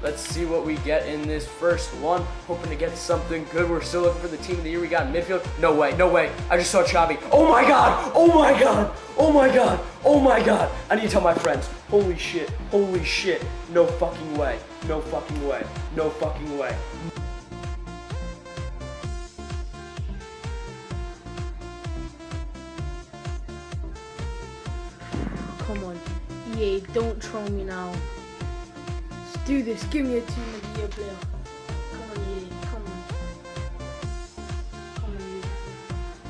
Let's see what we get in this first one. Hoping to get something good. We're still looking for the team of the year. We got in midfield. No way, no way. I just saw Chavi. Oh my god! Oh my god! Oh my god! Oh my god! I need to tell my friends. Holy shit. Holy shit. No fucking way. No fucking way. No fucking way. Come on. EA, don't troll me now. Let's do this. Give me a team of the year player. Come on, EA. Come on. Come on, EA.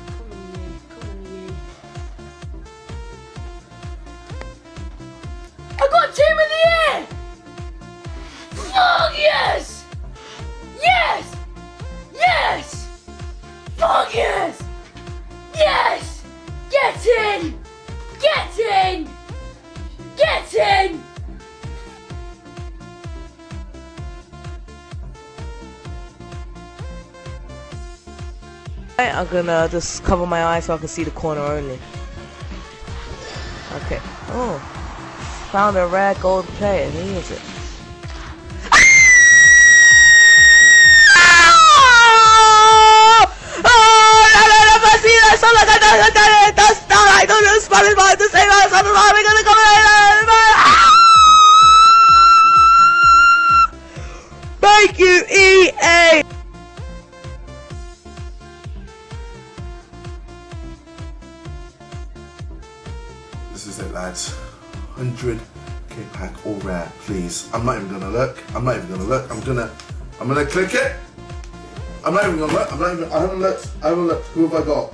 Come on, EA. Come on, EA. I got team of the year! Fuck yes! Yes! Yes! Fuck yes! Yes! Get in! Get in! Get in! I'm gonna just cover my eyes so I can see the corner only. Okay. Oh. Found a rare gold player. Who is it? Thank you, EA! This is it, lads. 100k pack all rare, please. I'm not even gonna look. I'm not even gonna look. I'm gonna click it. I'm not even gonna look. I haven't looked. Who have I got?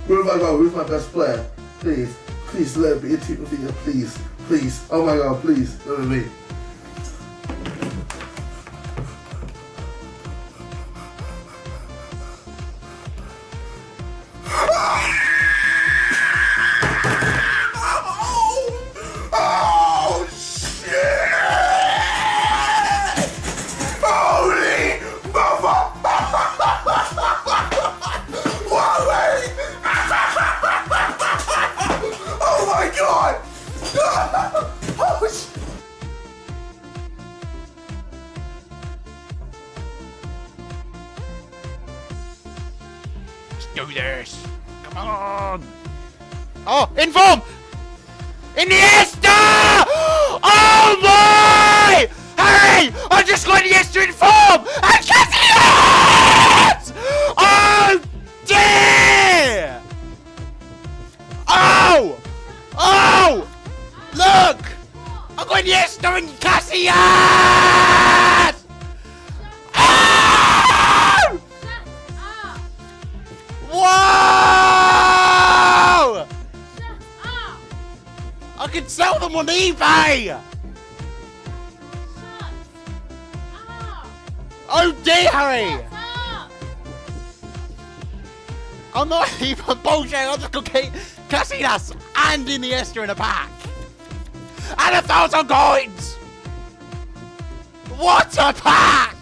Who have I got? Who's my best player? Please. Please let it be a team of the year, please. Please. Oh my god, please. Let it be. Do this! Come on! Oh, inform! Iniesta! Oh my! Hurry! I just got Iniesta in form! And Casillas! Oh dear! Oh! Oh! Look! I got Iniesta and Casillas! Whoa! I can sell them on eBay! Oh dear, Harry! I'm not even bullshit, I'm just gonna keep Casillas and Iniesta in a pack! And 1,000 coins! What a pack!